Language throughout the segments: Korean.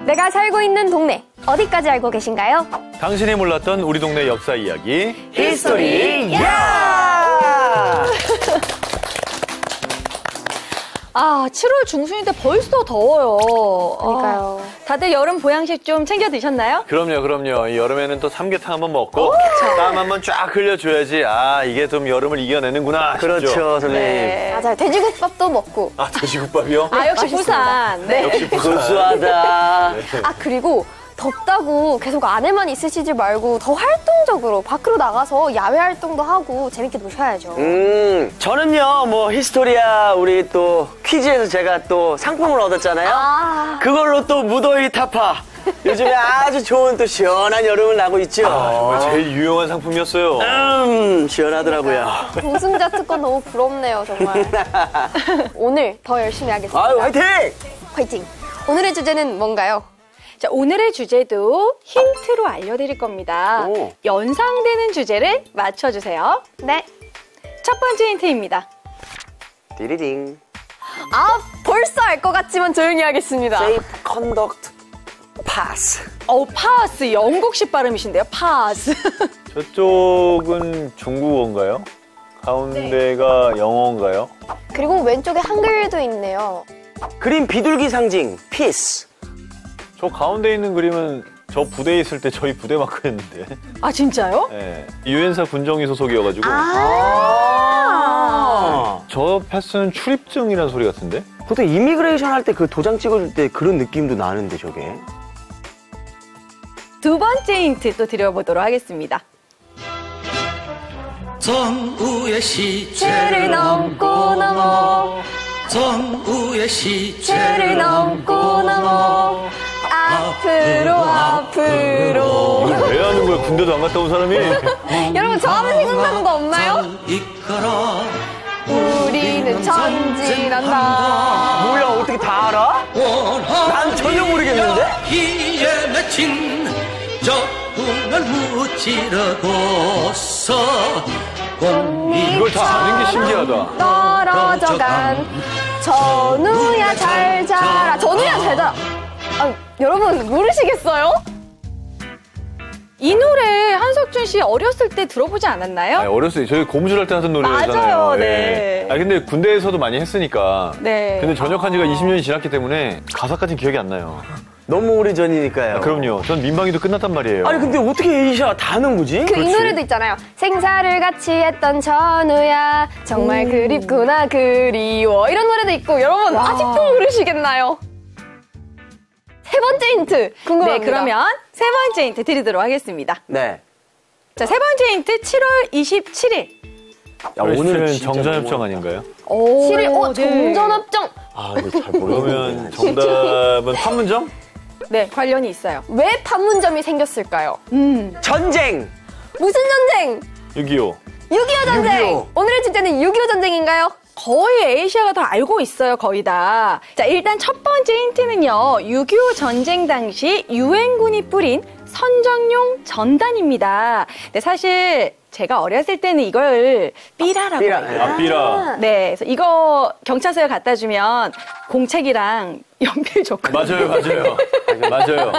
내가 살고 있는 동네 어디까지 알고 계신가요? 당신이 몰랐던 우리 동네 역사 이야기 히스토리 야! 아, 7월 중순인데 벌써 더워요. 그러니까요. 다들 여름 보양식 좀 챙겨 드셨나요? 그럼요. 이 여름에는 또 삼계탕 한번 먹고 땀 한번 쫙 흘려줘야지. 아, 이게 좀 여름을 이겨내는구나 싶죠. 그렇죠, 선생님. 네. 맞아요. 돼지국밥도 먹고. 아, 돼지국밥이요? 아, 역시 맛있습니다. 부산. 네. 역시 부산. 고소하다. 아, 그리고 덥다고 계속 안에만 있으시지 말고 더 활동적으로 밖으로 나가서 야외 활동도 하고 재밌게 노셔야죠. 저는요, 뭐, 히스토리아, 우리 또 퀴즈에서 제가 또 상품을 얻었잖아요. 아, 그걸로 또 무더위 타파. 요즘에 아주 좋은 또 시원한 여름을 나고 있죠. 아, 정말 제일 유용한 상품이었어요. 시원하더라고요. 우승자 특권 너무 부럽네요, 정말. 오늘 더 열심히 하겠습니다. 아유, 화이팅! 화이팅! 오늘의 주제는 뭔가요? 자, 오늘의 주제도 힌트로 알려드릴 겁니다. 오. 연상되는 주제를 맞춰주세요. 네. 첫 번째 힌트입니다. 띠리링. 아, 벌써 알 것 같지만 조용히 하겠습니다. Safe conduct pass. 파스. 영국식 발음이신데요. 파스. 저쪽은 중국어인가요? 가운데가 영어인가요? 그리고 왼쪽에 한글도 있네요. 그림 비둘기 상징, peace. 저 가운데 있는 그림은 저 부대에 있을 때 저희 부대 마크였는데. 아, 진짜요? 네. 유엔사 군정이 소속이어가지고. 저 패스는 출입증이라는 소리 같은데? 보통 이미그레이션 할 때 그 도장 찍어줄 때 그런 느낌도 나는데, 저게. 두 번째 힌트 또 드려보도록 하겠습니다. 정우의 시체를 죄를 넘고 넘어 정우의 죄를 시체를 넘고 넘어 앞으로 왜 하는 거야? 군대도 안 갔다 온 사람이? 여러분 저 하면 생각나는 거 없나요? 이끌어 우리는 전진한다. 뭐야, 어떻게 다 알아? 난 전혀 모르겠는데? 기에 맺힌 적군을 무찌르고서 이걸 다 아는 게 신기하다. 떨어져간 전우야 잘 자라. 전우야 잘 자라. 아, 여러분 모르시겠어요? 이 노래 한석준 씨 어렸을 때 들어보지 않았나요? 아니, 어렸을 때 저희 고무줄 할 때 하던 노래잖아요. 맞아요, 네. 아 근데 군대에서도 많이 했으니까. 네. 근데 전역한 지가 20년이 지났기 때문에 가사까지는 기억이 안 나요. 너무 오래전이니까요. 그럼요. 전 민방위도 끝났단 말이에요. 아니, 근데 어떻게 에이샤가 다 아는 거지? 그 이 노래도 있잖아요. 생사를 같이 했던 전우야 정말 그립구나 그리워. 이런 노래도 있고 여러분 아직도 모르시겠나요? 세 번째 힌트 궁금합니다. 네, 그러면 세 번째 힌트 드리도록 하겠습니다. 네. 자, 세 번째 힌트 7월 27일. 야, 오늘은 진짜 정전협정 너무- 아닌가요? 오, 7일 네. 정전협정. 아, 이거 잘 그러면 모르겠네. 정답은 판문점? 네, 관련이 있어요. 왜 판문점이 생겼을까요? 전쟁! 무슨 전쟁? 6.25. 6.25 전쟁. 6.25. 오늘의 주제는 6.25 전쟁인가요? 거의 에이시아가 다 알고 있어요, 거의 다. 자, 일단 첫 번째 힌트는요, 6.25 전쟁 당시 유엔군이 뿌린 선정용 전단입니다. 근데 사실 제가 어렸을 때는 이걸 삐라라고 삐라. 해요. 아, 삐라. 네, 그래서 이거 경찰서에 갖다 주면 공책이랑 연필 줬거든요. 맞아요.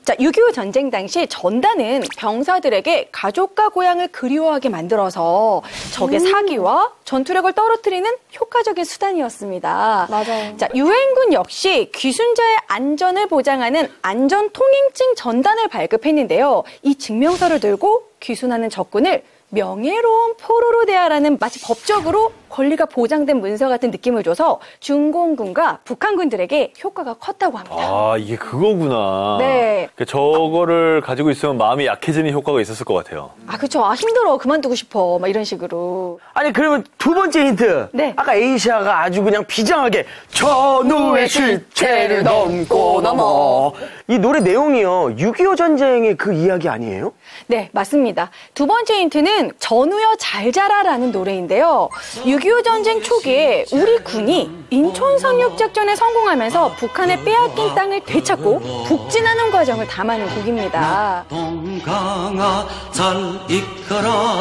자, 6.25 전쟁 당시 전단은 병사들에게 가족과 고향을 그리워하게 만들어서 적의 사기와 전투력을 떨어뜨리는 효과적인 수단이었습니다. 맞아요. 자, 유엔군 역시 귀순자의 안전을 보장하는 안전통행증 전단을 발급했는데요. 이 증명서를 들고 귀순하는 적군을 명예로운 포로로 대하라는 마치 법적으로 권리가 보장된 문서 같은 느낌을 줘서 중공군과 북한군들에게 효과가 컸다고 합니다. 아, 이게 그거구나. 네. 그러니까 저거를 가지고 있으면 마음이 약해지는 효과가 있었을 것 같아요. 아, 그쵸. 아, 힘들어. 그만두고 싶어. 막 이런 식으로. 아니, 그러면 두 번째 힌트. 네. 아까 에이샤가 아주 그냥 비장하게 전우의 실체를 넘고 넘어. 이 노래 내용이요. 6.25 전쟁의 그 이야기 아니에요? 네, 맞습니다. 두 번째 힌트는 전우여 잘 자라라는 노래인데요. 6.25 전쟁 초기에 우리 군이 인천 상륙 작전에 성공하면서 북한의 빼앗긴 땅을 되찾고 북진하는 과정을 담아낸 곡입니다. 동강아 잘 이끌어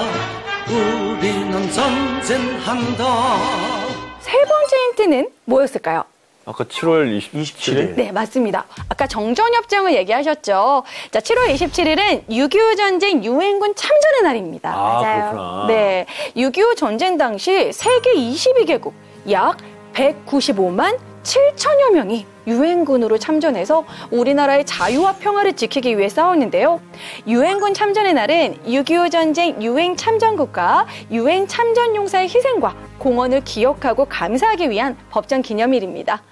우리는 전쟁한다. 세 번째 힌트는 뭐였을까요? 아까 7월 27일? 네, 맞습니다. 아까 정전협정을 얘기하셨죠. 자, 7월 27일은 6.25 전쟁 유엔군 참전의 날입니다. 아, 맞아요. 그렇구나. 네, 6.25 전쟁 당시 세계 22개국 약 195만 7천여 명이 유엔군으로 참전해서 우리나라의 자유와 평화를 지키기 위해 싸웠는데요. 유엔군 참전의 날은 6.25 전쟁 유엔 참전국가 유엔 참전용사의 희생과 공헌을 기억하고 감사하기 위한 법정 기념일입니다.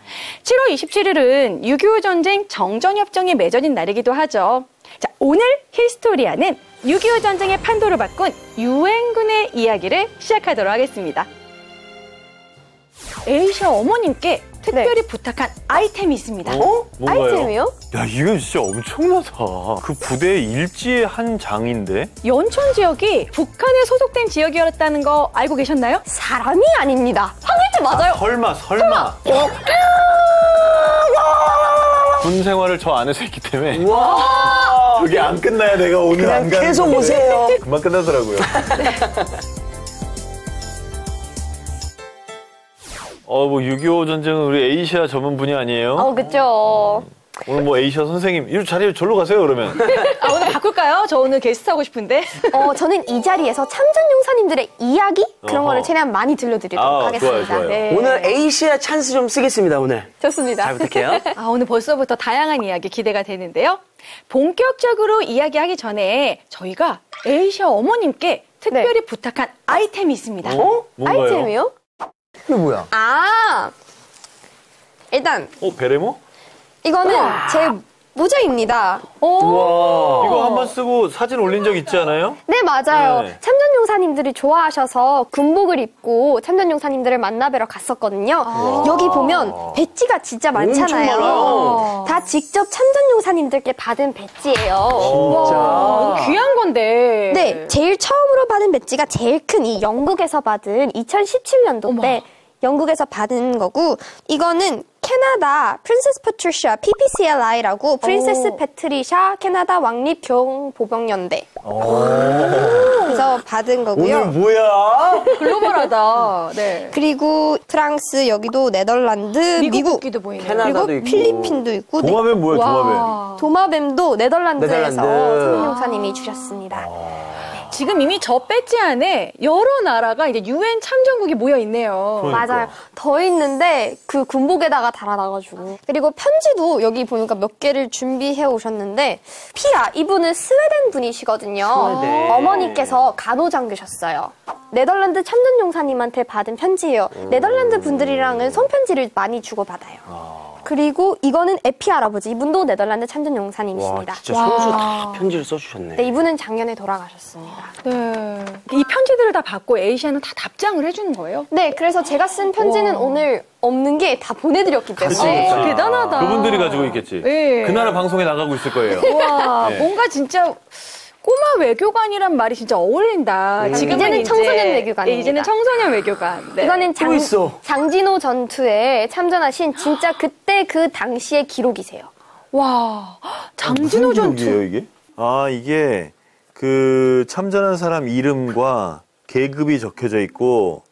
7월 27일은 6.25 전쟁 정전협정이 맺어진 날이기도 하죠. 자, 오늘 히스토리아는 6.25 전쟁의 판도를 바꾼 유엔군의 이야기를 시작하도록 하겠습니다. 에이샤 어머님께 특별히 부탁한 아이템이 있습니다. 뭔가요? 아이템이요? 야, 이거 진짜 엄청나다. 그 부대의 일지의 한 장인데? 연천 지역이 북한에 소속된 지역이었다는 거 알고 계셨나요? 사람이 아닙니다. 황일지 맞아요. 설마. 군 생활을 저 안에서 했기 때문에. 와. 그게 안 끝나야 내가 오늘 안 그냥 가는 계속 건데. 오세요. 금방 끝나더라고요. 뭐 6.25 전쟁은 우리 에이시아 전문 분야 아니에요? 그쵸. 오늘 뭐 에이시아 선생님, 이 자리에 절로 가세요, 그러면. 아, 오늘 바꿀까요? 저 오늘 게스트 하고 싶은데. 저는 이 자리에서 참전용사님들의 이야기? 그런 어허. 거를 최대한 많이 들려드리도록 하겠습니다. 좋아요. 네. 오늘 에이시아 찬스 좀 쓰겠습니다, 오늘. 좋습니다. 잘 부탁해요. 아, 오늘 벌써부터 다양한 이야기 기대가 되는데요. 본격적으로 이야기하기 전에 저희가 에이샤 어머님께 특별히 부탁한 아이템이 있습니다. 뭔가요? 아이템이요? 이게 뭐야? 일단 베레모? 이거는 제 모자입니다. 와. 이거 한번 쓰고 사진 올린 적 있지 않아요? 네, 맞아요. 네. 참전용사님들이 좋아하셔서 군복을 입고 참전용사님들을 만나뵈러 갔었거든요. 여기 보면 배지가 진짜 많잖아요. 엄청 많아요. 다 직접 참전용사님들께 받은 배지예요. 이거 귀한 건데. 네, 제일 처음으로 받은 배지가 제일 큰 이 영국에서 받은 2017년도 때 영국에서 받은 거고, 이거는 캐나다 프린세스 패트리샤 PPCLI라고 프린세스 패트리샤 캐나다 왕립 교보병연대 그래서 받은 거고요. 오늘 뭐야? 글로벌하다. 네. 그리고 프랑스, 여기도 네덜란드, 미국 미국, 국기도 보이네요. 캐나다도 그리고 있고. 필리핀도 있고, 네. 도마뱀 뭐예요, 도마뱀? 와. 도마뱀도 네덜란드에서 네덜란드. 참전용사님이 주셨습니다. 지금 이미 저 배지 안에 여러 나라가 이제 유엔 참전국이 모여 있네요. 그러니까. 맞아요. 더 있는데 그 군복에다가 달아놔가지고. 그리고 편지도 여기 보니까 몇 개를 준비해 오셨는데, 피아 이분은 스웨덴 분이시거든요. 스웨덴. 어머니께서 간호장교셨어요. 네덜란드 참전용사님한테 받은 편지예요. 네덜란드 분들이랑은 손편지를 많이 주고받아요. 그리고 이거는 에피 할아버지, 이분도 네덜란드 참전용사님이십니다. 와, 진짜 손수 다 편지를 써주셨네. 네, 이분은 작년에 돌아가셨습니다. 네. 이 편지들을 다 받고 에이시아는 다 답장을 해주는 거예요? 네, 그래서 제가 쓴 편지는 오늘 없는 게 다 보내드렸기 때문에. 그치. 대단하다. 그분들이 가지고 있겠지. 네. 그 나라 방송에 나가고 있을 거예요. 와, 네. 뭔가 진짜 꼬마 외교관이란 말이 진짜 어울린다. 지금은 이제는 이제- 청소년 외교관입니다. 네, 이제는 청소년 외교관. 네. 이거는 또 있어. 장진호 전투에 참전하신 진짜 그때 그 당시의 기록이세요. 와, 장진호 전투. 기록이에요, 이게? 이게 그 참전한 사람 이름과 계급이 적혀져 있고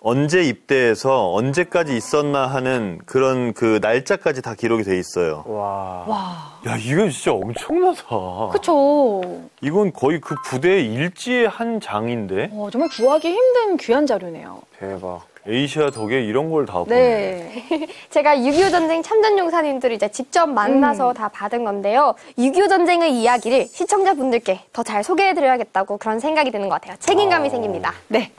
언제 입대해서 언제까지 있었나 하는 그런 그 날짜까지 다 기록이 돼 있어요. 와. 와, 야, 이거 진짜 엄청나다. 그쵸. 이건 거의 그 부대의 일지의 한 장인데? 정말 구하기 힘든 귀한 자료네요. 대박. 에이시아 덕에 이런 걸 다 보네. 네. 제가 6.25 전쟁 참전용사님들을 이제 직접 만나서 다 받은 건데요. 6.25 전쟁의 이야기를 시청자분들께 더 잘 소개해드려야겠다고 그런 생각이 드는 것 같아요. 책임감이 생깁니다. 네.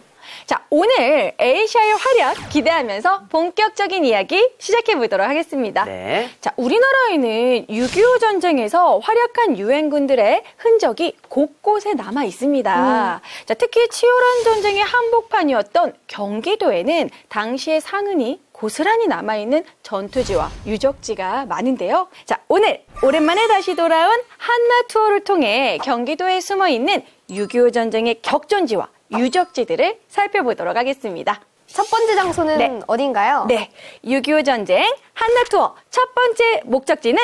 자, 오늘 에이시아의 활약 기대하면서 본격적인 이야기 시작해 보도록 하겠습니다. 네. 자, 우리나라에는 6.25 전쟁에서 활약한 유엔군들의 흔적이 곳곳에 남아 있습니다. 자, 특히 치열한 전쟁의 한복판이었던 경기도에는 당시의 상흔이 고스란히 남아있는 전투지와 유적지가 많은데요. 자, 오늘 오랜만에 다시 돌아온 한나 투어를 통해 경기도에 숨어있는 6.25 전쟁의 격전지와 유적지들을 살펴보도록 하겠습니다. 첫 번째 장소는 네. 어딘가요? 네, 6.25 전쟁 한나 투어 첫 번째 목적지는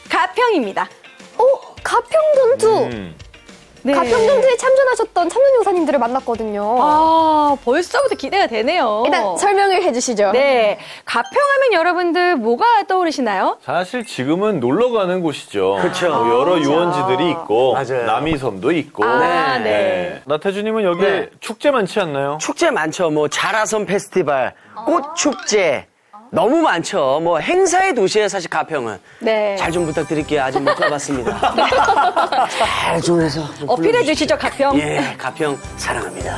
가평입니다. 가평 전투! 네. 가평전투에 참전하셨던 참전용사님들을 만났거든요. 아, 벌써부터 기대가 되네요. 일단 설명을 해주시죠. 네. 가평하면 여러분들 뭐가 떠오르시나요? 사실 지금은 놀러 가는 곳이죠. 그쵸. 뭐 여러 유원지들이 있고 맞아요. 남이섬도 있고. 네. 나태주님은 여기 네. 축제 많지 않나요? 축제 많죠. 뭐 자라섬 페스티벌, 꽃축제 너무 많죠. 뭐 행사의 도시에 사실 가평은. 네. 잘 좀 부탁드릴게요. 아직 못 가봤습니다. 잘 좀 해서 좀 어필해 불러주시죠. 주시죠, 가평. 예, 가평 사랑합니다.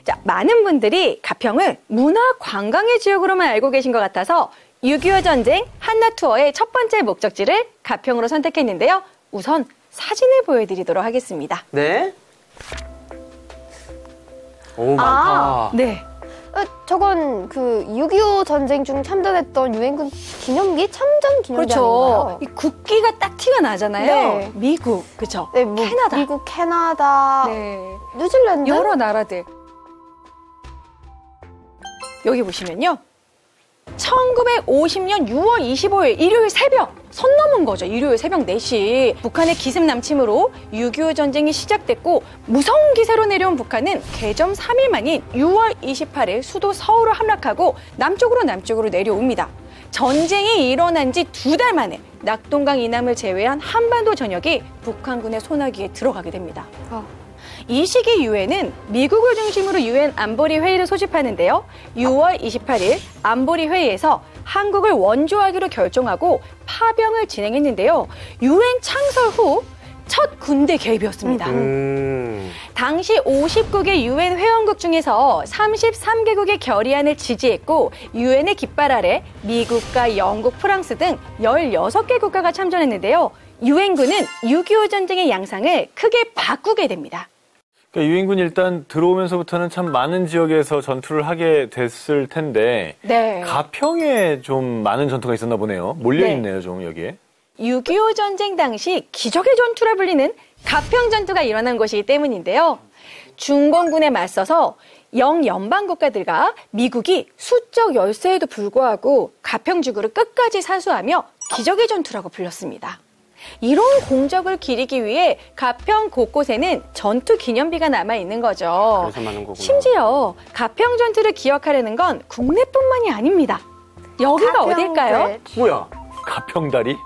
자, 많은 분들이 가평을 문화 관광의 지역으로만 알고 계신 것 같아서 6.25 전쟁 한낮 투어의 첫 번째 목적지를 가평으로 선택했는데요. 우선 사진을 보여드리도록 하겠습니다. 네. 오, 많다. 네. 저건 그 6.25 전쟁 중 참전했던 유엔군 기념기? 참전 기념기 그렇죠. 아닌가요? 이 국기가 딱 티가 나잖아요. 네. 미국, 그렇죠. 네, 뭐 캐나다. 미국, 캐나다, 네. 뉴질랜드? 여러 나라들. 여기 보시면요. 1950년 6월 25일 일요일 새벽 선 넘은 거죠. 일요일 새벽 4시 북한의 기습 남침으로 6.25 전쟁이 시작됐고 무서운 기세로 내려온 북한은 개점 3일 만인 6월 28일 수도 서울을 함락하고 남쪽으로 내려옵니다. 전쟁이 일어난 지 2달 만에 낙동강 이남을 제외한 한반도 전역이 북한군의 손아귀에 들어가게 됩니다. 이 시기 유엔은 미국을 중심으로 유엔 안보리 회의를 소집하는데요. 6월 28일 안보리 회의에서 한국을 원조하기로 결정하고 파병을 진행했는데요. 유엔 창설 후 첫 군대 개입이었습니다. 당시 59개 유엔 회원국 중에서 33개국의 결의안을 지지했고 유엔의 깃발 아래 미국과 영국, 프랑스 등 16개 국가가 참전했는데요. 유엔군은 6.25 전쟁의 양상을 크게 바꾸게 됩니다. 그러니까 유엔군이 일단 들어오면서부터는 참 많은 지역에서 전투를 하게 됐을 텐데 네. 가평에 좀 많은 전투가 있었나 보네요. 몰려있네요, 좀 여기에. 6.25 전쟁 당시 기적의 전투라 불리는 가평 전투가 일어난 것이기 때문인데요. 중공군에 맞서서 영연방 국가들과 미국이 수적 열세에도 불구하고 가평 지구를 끝까지 사수하며 기적의 전투라고 불렸습니다. 이런 공적을 기리기 위해 가평 곳곳에는 전투 기념비가 남아 있는 거죠. 그래서 많은 거구나. 심지어 가평 전투를 기억하려는 건 국내뿐만이 아닙니다. 여기가 어딜까요? 뭐야? 가평다리?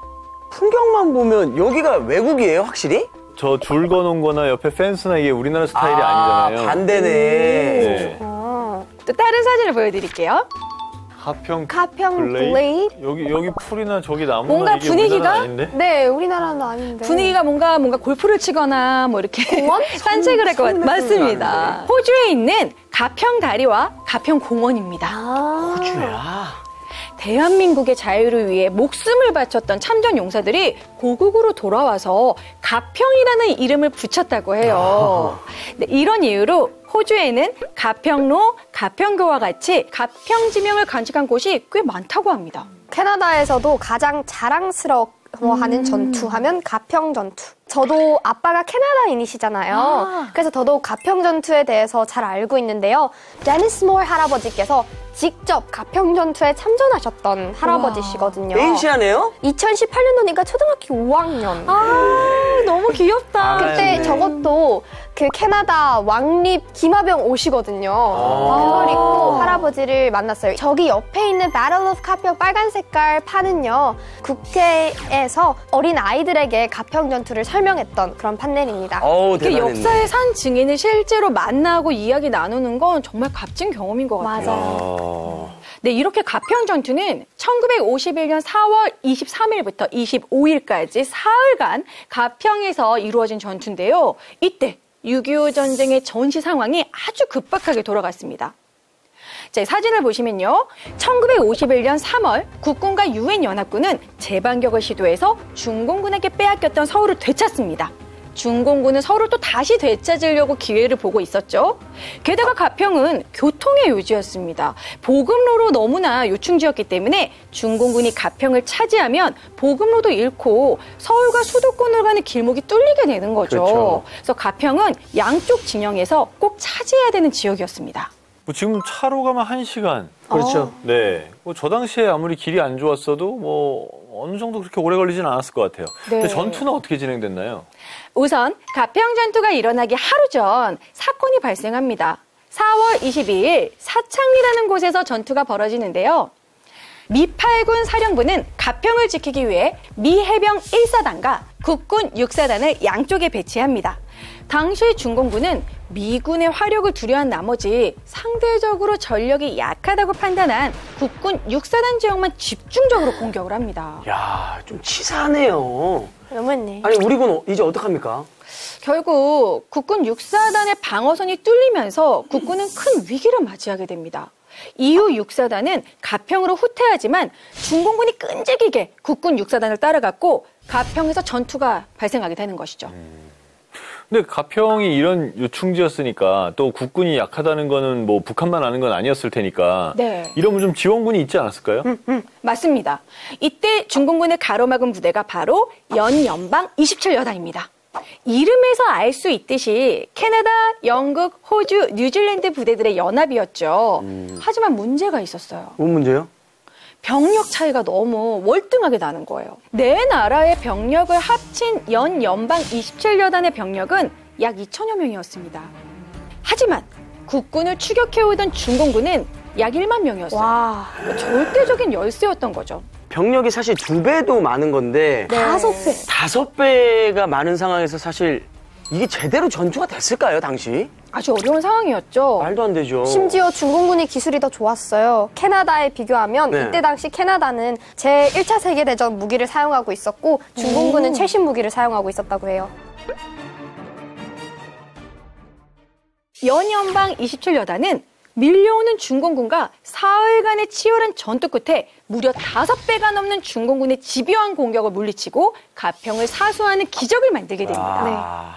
풍경만 보면 여기가 외국이에요, 확실히? 저 줄 거놓은 거나 옆에 펜스나 이게 우리나라 스타일이 아니잖아요. 반대네. 네. 또 다른 사진을 보여드릴게요. 가평 블레이드? 여기 풀이나 저기 나무나 뭔가 이게 분위기가? 우리나라 아닌데? 네, 우리나라는 아닌데. 분위기가 뭔가 골프를 치거나 뭐 이렇게 공원? 산책을 할 것 같아요. 느낌이 맞습니다. 나는데. 호주에 있는 가평 다리와 가평 공원입니다. 호주야. 대한민국의 자유를 위해 목숨을 바쳤던 참전 용사들이 고국으로 돌아와서 가평이라는 이름을 붙였다고 해요. 네, 이런 이유로 호주에는 가평로, 가평교와 같이 가평 지명을 간직한 곳이 꽤 많다고 합니다. 캐나다에서도 가장 자랑스러워하는 전투하면 가평 전투. 저도 아빠가 캐나다인이시잖아요. 그래서 저도 가평 전투에 대해서 잘 알고 있는데요. 데니스 몰 할아버지께서 직접 가평 전투에 참전하셨던 할아버지시거든요. 메인시아네요? 2018년도니까 초등학교 5학년. 너무 귀엽다. 그때 네. 저것도 그 캐나다 왕립 기마병 옷이거든요. 그걸 입고 할아버지를 만났어요. 저기 옆에 있는 Battle of 가평 빨간 색깔 판은요. 국회에서 어린 아이들에게 가평 전투를 설명했던 그런 판넬입니다. 어우, 이렇게 대단했네. 역사의 산 증인을 실제로 만나고 이야기 나누는 건 정말 값진 경험인 것 같아요. 맞아요. 네, 이렇게 가평 전투는 1951년 4월 23일부터 25일까지 사흘간 가평에서 이루어진 전투인데요. 이때 6.25 전쟁의 전시 상황이 아주 급박하게 돌아갔습니다. 자, 사진을 보시면요. 1951년 3월 국군과 유엔연합군은 재반격을 시도해서 중공군에게 빼앗겼던 서울을 되찾습니다. 중공군은 서울을 또 다시 되찾으려고 기회를 보고 있었죠. 게다가 가평은 교통의 요지였습니다. 보급로로 너무나 요충지였기 때문에 중공군이 가평을 차지하면 보급로도 잃고 서울과 수도권으로 가는 길목이 뚫리게 되는 거죠. 그렇죠. 그래서 가평은 양쪽 진영에서 꼭 차지해야 되는 지역이었습니다. 뭐 지금 차로 가면 1시간. 그렇죠. 네. 뭐 저 당시에 아무리 길이 안 좋았어도 뭐 어느 정도 그렇게 오래 걸리진 않았을 것 같아요. 근데 네. 전투는 어떻게 진행됐나요? 우선 가평 전투가 일어나기 하루 전 사건이 발생합니다. 4월 22일 사창리라는 곳에서 전투가 벌어지는데요. 미8군 사령부는 가평을 지키기 위해 미 해병 1사단과 국군 6사단을 양쪽에 배치합니다. 당시 중공군은 미군의 화력을 두려워한 나머지 상대적으로 전력이 약하다고 판단한 국군 6사단 지역만 집중적으로 공격을 합니다. 야, 좀 치사하네요. 너무했네. 아니, 우리 군 이제 어떡합니까? 결국 국군 6사단의 방어선이 뚫리면서 국군은 큰 위기를 맞이하게 됩니다. 이후 6사단은 가평으로 후퇴하지만 중공군이 끈질기게 국군 6사단을 따라갔고 가평에서 전투가 발생하게 되는 것이죠. 근데 가평이 이런 요충지였으니까 또 국군이 약하다는 거는 뭐 북한만 아는 건 아니었을 테니까 네. 이러면 좀 지원군이 있지 않았을까요? 맞습니다. 이때 중공군을 가로막은 부대가 바로 연연방 27여단입니다. 이름에서 알 수 있듯이 캐나다, 영국, 호주, 뉴질랜드 부대들의 연합이었죠. 하지만 문제가 있었어요. 뭔 문제요? 병력 차이가 너무 월등하게 나는 거예요. 네 나라의 병력을 합친 연연방 27여단의 병력은 약 2천여 명이었습니다. 하지만 국군을 추격해오던 중공군은 약 1만 명이었어요. 와. 절대적인 열세였던 거죠. 병력이 사실 2배도 많은 건데 네. 5배. 5배가 많은 상황에서 사실 이게 제대로 전투가 됐을까요, 당시? 아주 어려운 상황이었죠. 말도 안 되죠. 심지어 중공군이 기술이 더 좋았어요. 캐나다에 비교하면 네. 이때 당시 캐나다는 제1차 세계대전 무기를 사용하고 있었고 중공군은 최신 무기를 사용하고 있었다고 해요. 연연방 27여단은 밀려오는 중공군과 사흘간의 치열한 전투 끝에 무려 5배가 넘는 중공군의 집요한 공격을 물리치고 가평을 사수하는 기적을 만들게 됩니다. 아,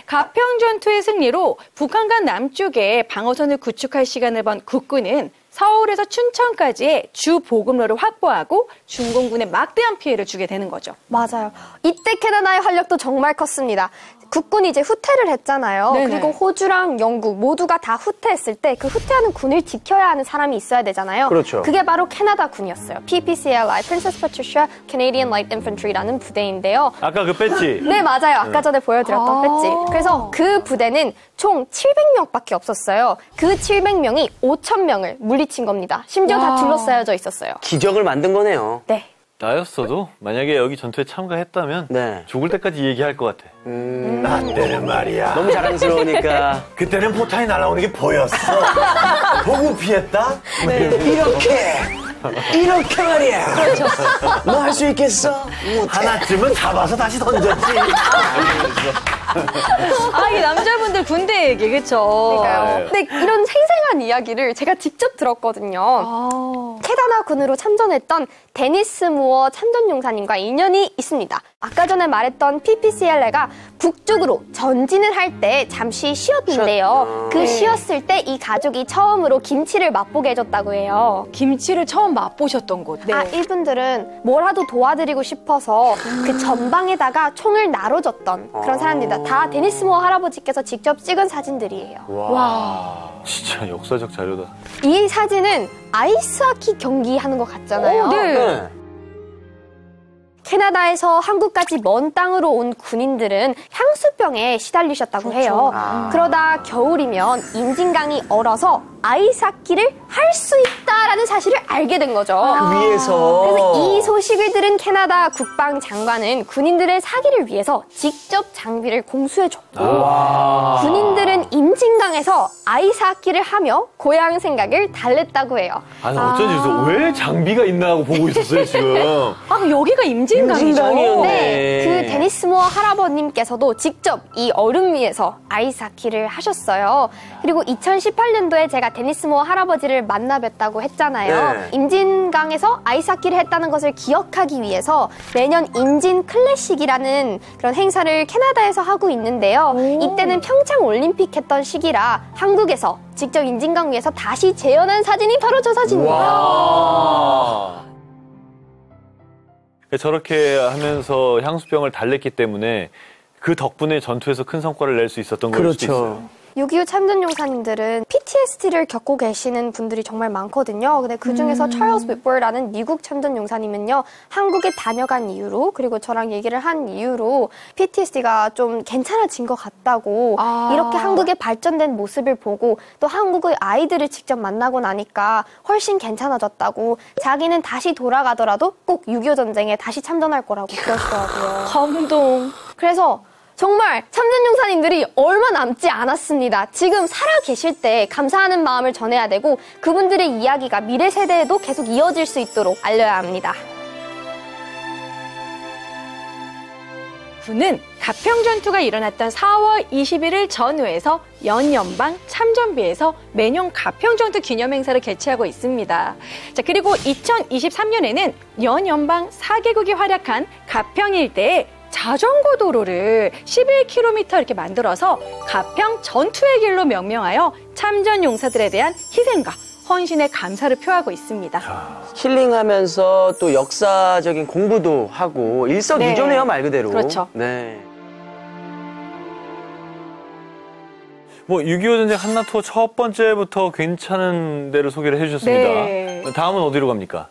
가평 전투의 승리로 북한과 남쪽에 방어선을 구축할 시간을 번 국군은 서울에서 춘천까지의 주 보급로를 확보하고 중공군에 막대한 피해를 주게 되는 거죠. 맞아요. 이때 캐나다의 활력도 정말 컸습니다. 국군이 이제 후퇴를 했잖아요. 네네. 그리고 호주랑 영국 모두가 다 후퇴했을 때 그 후퇴하는 군을 지켜야 하는 사람이 있어야 되잖아요. 그렇죠. 그게 바로 캐나다 군이었어요. PPCLI, Princess Patricia Canadian Light Infantry라는 부대인데요. 아까 그 배지. 네, 맞아요. 아까 전에 보여드렸던 아. 배지. 그래서 그 부대는 총 700명밖에 없었어요. 그 700명이 5,000명을 물리친 겁니다. 심지어 다 와. 둘러싸여져 있었어요. 기적을 만든 거네요. 네. 나였어도 만약에 여기 전투에 참가했다면 네. 죽을 때까지 얘기할 것 같아. 나 때는 말이야. 너무 자랑스러우니까. 그때는 포탄이 날아오는 게 보였어. 보고 피했다? 이렇게 말이야. 너 할 수 있겠어? 하나쯤은 잡아서 다시 던졌지. 아, 이 남자분들 군대 얘기, 그쵸? 그러니까요. 근데 이런 생생한 이야기를 제가 직접 들었거든요. 아. 캐나다 군으로 참전했던 데니스 무어 참전용사님과 인연이 있습니다. 아까 전에 말했던 PPCLA가 북쪽으로 전진을 할 때 잠시 쉬었는데요. 그 쉬었을 때 이 가족이 처음으로 김치를 맛보게 해줬다고 해요. 김치를 처음 맛보셨던 곳. 네. 아, 이분들은 뭐라도 도와드리고 싶어서 그 전방에다가 총을 나눠줬던 그런 사람들이다. 다 데니스 무어 할아버지께서 직접 찍은 사진들이에요. 와. 진짜 역사적 자료다. 이 사진은 아이스하키 경기하는 것 같잖아요. 네. 캐나다에서 한국까지 먼 땅으로 온 군인들은 향수병에 시달리셨다고 해요. 그러다 겨울이면 임진강이 얼어서 아이스하키를 할 수 있다라는 사실을 알게 된 거죠. 그 위에서. 그래서 이 소식을 들은 캐나다 국방장관은 군인들의 사기를 위해서 직접 장비를 공수해줬고 군인들은 임진강에서 아이스하키를 하며 고향 생각을 달랬다고 해요. 아니 어쩐지 왜 장비가 있나 하고 보고 있었어요 지금. 아, 여기가 임진강이죠. 임진강이었네. 네, 그 데니스 무어 할아버님께서도 직접 이 얼음 위에서 아이스하키를 하셨어요. 그리고 2018년도에 제가 데니스 무어 할아버지를 만나 뵀다고 했잖아요. 네. 임진강에서 아이스하키를 했다는 것을 기억하기 위해서 매년 임진 클래식이라는 그런 행사를 캐나다에서 하고 있는데요. 이때는 평창 올림픽 했던 시기라 한국에서 직접 임진강 위에서 다시 재현한 사진이 바로 저 사진이에요. 와. 저렇게 하면서 향수병을 달랬기 때문에 그 덕분에 전투에서 큰 성과를 낼 수 있었던 걸 수도 있어요. 그렇죠. 6.25 참전용사님들은 PTSD를 겪고 계시는 분들이 정말 많거든요. 근데 그 중에서 찰스 윗버라는 미국 참전용사님은요, 한국에 다녀간 이후로, 그리고 저랑 얘기를 한 이후로 PTSD가 좀 괜찮아진 것 같다고, 이렇게 한국의 발전된 모습을 보고 또 한국의 아이들을 직접 만나고 나니까 훨씬 괜찮아졌다고, 자기는 다시 돌아가더라도 꼭 6.25 전쟁에 다시 참전할 거라고 그러시더라고요. 감동. 그래서 정말 참전용사님들이 얼마 남지 않았습니다. 지금 살아 계실 때 감사하는 마음을 전해야 되고 그분들의 이야기가 미래 세대에도 계속 이어질 수 있도록 알려야 합니다. 군은 가평전투가 일어났던 4월 21일 전후에서 연연방 참전비에서 매년 가평전투 기념행사를 개최하고 있습니다. 자, 그리고 2023년에는 연연방 4개국이 활약한 가평 일대에 자전거 도로를 11km 이렇게 만들어서 가평 전투의 길로 명명하여 참전 용사들에 대한 희생과 헌신의 감사를 표하고 있습니다. 힐링하면서 또 역사적인 공부도 하고 일석이조네요, 말 그대로. 그렇죠. 네. 뭐 6.25 전쟁 한나투어 첫 번째부터 괜찮은 데를 소개를 해주셨습니다. 네. 다음은 어디로 갑니까?